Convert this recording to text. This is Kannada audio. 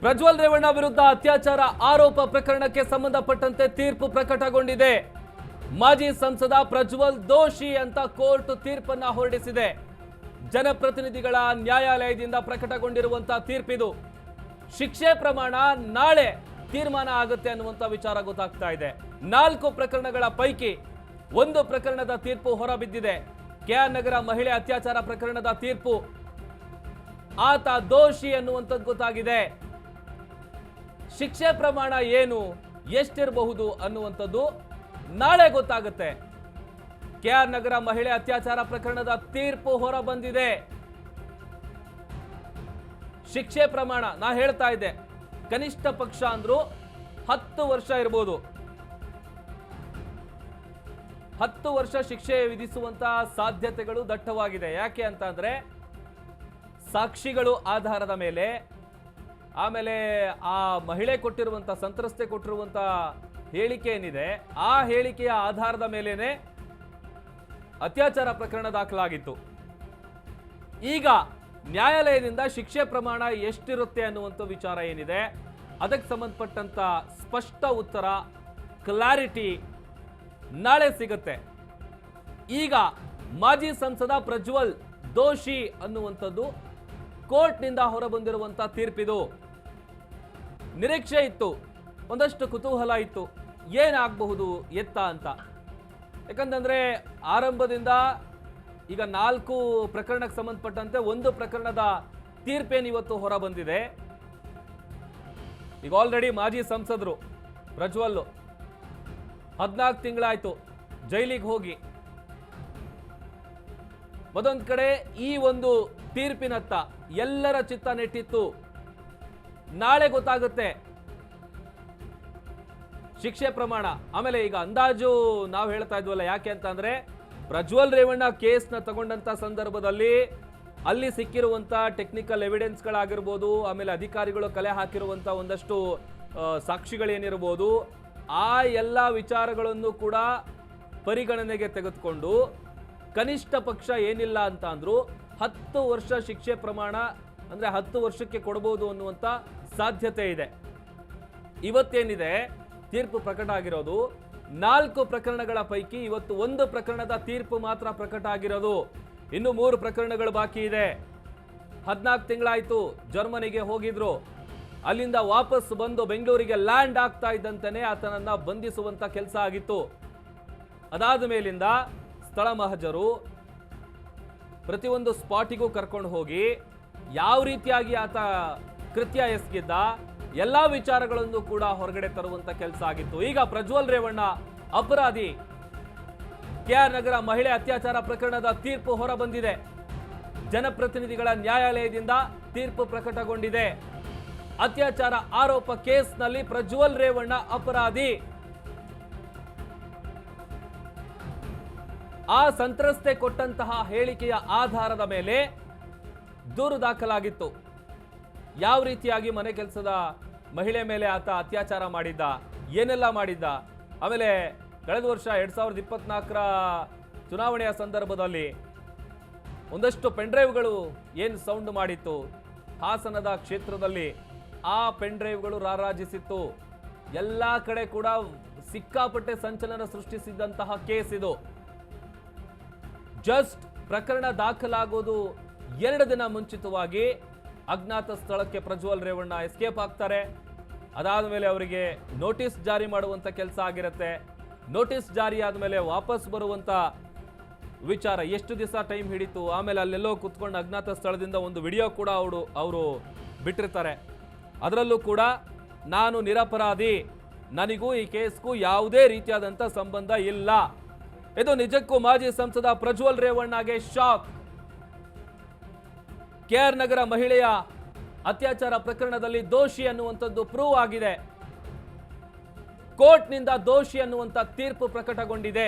ಪ್ರಜ್ವಲ್ ರೇವಣ್ಣ ವಿರುದ್ಧ ಅತ್ಯಾಚಾರ ಆರೋಪ ಪ್ರಕರಣಕ್ಕೆ ಸಂಬಂಧಪಟ್ಟಂತೆ ತೀರ್ಪು ಪ್ರಕಟಗೊಂಡಿದೆ. ಮಾಜಿ ಸಂಸದ ಪ್ರಜ್ವಲ್ ದೋಷಿ ಅಂತ ಕೋರ್ಟ್ ತೀರ್ಪನ್ನ ಹೊರಡಿಸಿದೆ. ಜನಪ್ರತಿನಿಧಿಗಳ ನ್ಯಾಯಾಲಯದಿಂದ ಪ್ರಕಟಗೊಂಡಿರುವಂತಹ ತೀರ್ಪಿದು. ಶಿಕ್ಷೆ ಪ್ರಮಾಣ ನಾಳೆ ತೀರ್ಮಾನ ಆಗುತ್ತೆ ಅನ್ನುವಂತ ವಿಚಾರ ಗೊತ್ತಾಗ್ತಾ ಇದೆ. 4 ಪ್ರಕರಣಗಳ ಪೈಕಿ 1 ಪ್ರಕರಣದ ತೀರ್ಪು ಹೊರಬಿದ್ದಿದೆ. ಕೆಆರ್ ನಗರ ಮಹಿಳೆ ಅತ್ಯಾಚಾರ ಪ್ರಕರಣದ ತೀರ್ಪು ಆತ ದೋಷಿ ಅನ್ನುವಂಥದ್ದು ಗೊತ್ತಾಗಿದೆ. ಶಿಕ್ಷೆ ಪ್ರಮಾಣ ಏನು, ಎಷ್ಟಿರಬಹುದು ಅನ್ನುವಂಥದ್ದು ನಾಳೆ ಗೊತ್ತಾಗುತ್ತೆ. ಕೆಆರ್ ನಗರ ಮಹಿಳೆ ಅತ್ಯಾಚಾರ ಪ್ರಕರಣದ ತೀರ್ಪು ಹೊರ ಬಂದಿದೆ. ಶಿಕ್ಷೆ ಪ್ರಮಾಣ ನಾ ಹೇಳ್ತಾ ಇದ್ದೆ, ಕನಿಷ್ಠ ಪಕ್ಷ ಅಂದ್ರೂ 10 ವರ್ಷ ಇರಬಹುದು. 10 ವರ್ಷ ಶಿಕ್ಷೆ ವಿಧಿಸುವಂತಹ ಸಾಧ್ಯತೆಗಳು ದಟ್ಟವಾಗಿದೆ. ಯಾಕೆ ಅಂತ ಅಂದ್ರೆ ಸಾಕ್ಷಿಗಳು ಆಧಾರದ ಮೇಲೆ, ಆಮೇಲೆ ಆ ಮಹಿಳೆ ಕೊಟ್ಟಿರುವಂತ, ಸಂತ್ರಸ್ತೆ ಕೊಟ್ಟಿರುವಂತ ಹೇಳಿಕೆ ಏನಿದೆ, ಆ ಹೇಳಿಕೆಯ ಆಧಾರದ ಮೇಲೇನೆ ಅತ್ಯಾಚಾರ ಪ್ರಕರಣ ದಾಖಲಾಗಿತ್ತು. ಈಗ ನ್ಯಾಯಾಲಯದಿಂದ ಶಿಕ್ಷೆ ಪ್ರಮಾಣ ಎಷ್ಟಿರುತ್ತೆ ಅನ್ನುವಂಥ ವಿಚಾರ ಏನಿದೆ, ಅದಕ್ಕೆ ಸಂಬಂಧಪಟ್ಟಂತ ಸ್ಪಷ್ಟ ಉತ್ತರ, ಕ್ಲಾರಿಟಿ ನಾಳೆ ಸಿಗುತ್ತೆ. ಈಗ ಮಾಜಿ ಸಂಸದ ಪ್ರಜ್ವಲ್ ದೋಷಿ ಅನ್ನುವಂಥದ್ದು ಕೋರ್ಟ್ನಿಂದ ಹೊರಬಂದಿರುವಂತ ತೀರ್ಪಿದು. ನಿರೀಕ್ಷೆ ಇತ್ತು, ಒಂದಷ್ಟು ಕುತೂಹಲ ಇತ್ತು, ಏನಾಗಬಹುದು ಎತ್ತ ಅಂತ. ಯಾಕಂತಂದ್ರೆ ಆರಂಭದಿಂದ ಈಗ 4 ಪ್ರಕರಣಕ್ಕೆ ಸಂಬಂಧಪಟ್ಟಂತೆ 1 ಪ್ರಕರಣದ ತೀರ್ಪೇನು ಇವತ್ತು ಹೊರ ಬಂದಿದೆ. ಈಗ ಆಲ್ರೆಡಿ ಮಾಜಿ ಸಂಸದರು ಪ್ರಜ್ವಲ್ 14 ತಿಂಗಳಾಯ್ತು ಜೈಲಿಗೆ ಹೋಗಿ. ಮತ್ತೊಂದು ಕಡೆ ಈ ಒಂದು ತೀರ್ಪಿನತ್ತ ಎಲ್ಲರ ಚಿತ್ತ ನೆಟ್ಟಿತ್ತು. ನಾಳೆ ಗೊತ್ತಾಗುತ್ತೆ ಶಿಕ್ಷೆ ಪ್ರಮಾಣ. ಆಮೇಲೆ ಈಗ ಅಂದಾಜು ನಾವು ಹೇಳ್ತಾ ಇದ್ವಲ್ಲ, ಯಾಕೆ ಅಂತ ಅಂದ್ರೆ ಪ್ರಜ್ವಲ್ ರೇವಣ್ಣ ಕೇಸ್ನ ತಗೊಂಡಂತ ಸಂದರ್ಭದಲ್ಲಿ ಅಲ್ಲಿ ಸಿಕ್ಕಿರುವಂತ ಟೆಕ್ನಿಕಲ್ ಎವಿಡೆನ್ಸ್ಗಳಾಗಿರ್ಬೋದು, ಆಮೇಲೆ ಅಧಿಕಾರಿಗಳು ಕಲೆ ಹಾಕಿರುವಂತ ಒಂದಷ್ಟು ಸಾಕ್ಷಿಗಳೇನಿರ್ಬೋದು, ಆ ಎಲ್ಲ ವಿಚಾರಗಳನ್ನು ಕೂಡ ಪರಿಗಣನೆಗೆ ತೆಗೆದುಕೊಂಡು ಕನಿಷ್ಠ ಪಕ್ಷ ಏನಿಲ್ಲ ಅಂತ ಅಂದ್ರು 10 ವರ್ಷ ಶಿಕ್ಷೆ ಪ್ರಮಾಣ, ಅಂದ್ರೆ 10 ವರ್ಷಕ್ಕೆ ಕೊಡಬಹುದು ಅನ್ನುವಂತ ಸಾಧ್ಯತೆ ಇದೆ. ಇವತ್ತೇನಿದೆ ತೀರ್ಪು ಪ್ರಕಟ ಆಗಿರೋದು 4 ಪ್ರಕರಣಗಳ ಪೈಕಿ ಇವತ್ತು 1 ಪ್ರಕರಣದ ತೀರ್ಪು ಮಾತ್ರ ಪ್ರಕಟ ಆಗಿರೋದು. ಇನ್ನು 3 ಪ್ರಕರಣಗಳು ಬಾಕಿ ಇದೆ. 14 ತಿಂಗಳಾಯ್ತು ಜರ್ಮನಿಗೆ ಹೋಗಿದ್ರು. ಅಲ್ಲಿಂದ ವಾಪಸ್ ಬಂದು ಬೆಂಗಳೂರಿಗೆ ಲ್ಯಾಂಡ್ ಆಗ್ತಾ ಇದ್ದಂತೆಯೇ ಆತನನ್ನ ಬಂಧಿಸುವಂತ ಕೆಲಸ ಆಗಿತ್ತು. ಅದಾದ ಮೇಲಿಂದ ಸ್ಥಳ ಮಹಜರು, ಪ್ರತಿಯೊಂದು ಸ್ಪಾಟಿಗೂ ಕರ್ಕೊಂಡು ಹೋಗಿ ಯಾವ ರೀತಿಯಾಗಿ ಆತ ಕೃತ್ಯ ಎಸಗಿದ್ದ ಎಲ್ಲಾ ವಿಚಾರಗಳನ್ನು ಕೂಡ ಹೊರಗಡೆ ತರುವಂತ ಕೆಲಸ ಆಗಿತ್ತು. ಈಗ ಪ್ರಜ್ವಲ್ ರೇವಣ್ಣ ಅಪರಾಧಿ. ಕೆಆರ್ ನಗರ ಮಹಿಳೆ ಅತ್ಯಾಚಾರ ಪ್ರಕರಣದ ತೀರ್ಪು ಹೊರ ಬಂದಿದೆ. ಜನಪ್ರತಿನಿಧಿಗಳ ನ್ಯಾಯಾಲಯದಿಂದ ತೀರ್ಪು ಪ್ರಕಟಗೊಂಡಿದೆ. ಅತ್ಯಾಚಾರ ಆರೋಪ ಕೇಸ್ನಲ್ಲಿ ಪ್ರಜ್ವಲ್ ರೇವಣ್ಣ ಅಪರಾಧಿ. ಆ ಸಂತ್ರಸ್ತೆ ಕೊಟ್ಟಂತಹ ಹೇಳಿಕೆಯ ಆಧಾರದ ಮೇಲೆ ದೂರು ದಾಖಲಾಗಿತ್ತು. ಯಾವ ರೀತಿಯಾಗಿ ಮನೆ ಕೆಲಸದ ಮಹಿಳೆ ಮೇಲೆ ಆತ ಅತ್ಯಾಚಾರ ಮಾಡಿದ್ದ, ಏನೆಲ್ಲ ಮಾಡಿದ್ದ. ಆಮೇಲೆ ಕಳೆದ ವರ್ಷ 2024ರ ಚುನಾವಣೆಯ ಸಂದರ್ಭದಲ್ಲಿ ಒಂದಷ್ಟು ಪೆನ್ಡ್ರೈವ್ಗಳು ಏನು ಸೌಂಡ್ ಮಾಡಿತ್ತು ಹಾಸನದ ಕ್ಷೇತ್ರದಲ್ಲಿ, ಆ ಪೆನ್ಡ್ರೈವ್ಗಳು ರಾರಾಜಿಸಿತ್ತು. ಎಲ್ಲ ಕಡೆ ಕೂಡ ಸಿಕ್ಕಾಪಟ್ಟೆ ಸಂಚಲನ ಸೃಷ್ಟಿಸಿದಂತಹ ಕೇಸ್ ಇದು. ಜಸ್ಟ್ ಪ್ರಕರಣ ದಾಖಲಾಗೋದು 2 ದಿನ ಮುಂಚಿತವಾಗಿ ಅಜ್ಞಾತ ಸ್ಥಳಕ್ಕೆ ಪ್ರಜ್ವಲ್ ರೇವಣ್ಣ ಎಸ್ಕೇಪ್ ಆಗ್ತಾರೆ. ಅದಾದ ಮೇಲೆ ಅವರಿಗೆ ನೋಟಿಸ್ ಜಾರಿ ಮಾಡುವಂತ ಕೆಲಸ ಆಗಿರುತ್ತೆ. ನೋಟಿಸ್ ಜಾರಿ ಆದಮೇಲೆ ವಾಪಸ್ ಬರುವಂತ ವಿಚಾರ ಎಷ್ಟು ದಿವಸ ಟೈಮ್ ಹಿಡಿತು. ಆಮೇಲೆ ಅಲ್ಲೆಲ್ಲೋ ಕುತ್ಕೊಂಡು ಅಜ್ಞಾತ ಸ್ಥಳದಿಂದ ಒಂದು ವಿಡಿಯೋ ಕೂಡ ಅವರು ಬಿಟ್ಟಿರ್ತಾರೆ. ಅದರಲ್ಲೂ ಕೂಡ ನಾನು ನಿರಪರಾಧಿ, ನನಗೂ ಈ ಕೇಸ್ಗೂ ಯಾವುದೇ ರೀತಿಯಾದಂಥ ಸಂಬಂಧ ಇಲ್ಲ. ಇದು ನಿಜಕ್ಕೂ ಮಾಜಿ ಸಂಸದ ಪ್ರಜ್ವಲ್ ರೇವಣ್ಣಗೆ ಶಾಕ್. ಕೆಆರ್ ನಗರ ಮಹಿಳೆಯ ಅತ್ಯಾಚಾರ ಪ್ರಕರಣದಲ್ಲಿ ದೋಷಿ ಅನ್ನುವಂಥದ್ದು ಪ್ರೂವ್ ಆಗಿದೆ. ಕೋರ್ಟ್ನಿಂದ ದೋಷಿ ಅನ್ನುವಂಥ ತೀರ್ಪು ಪ್ರಕಟಗೊಂಡಿದೆ.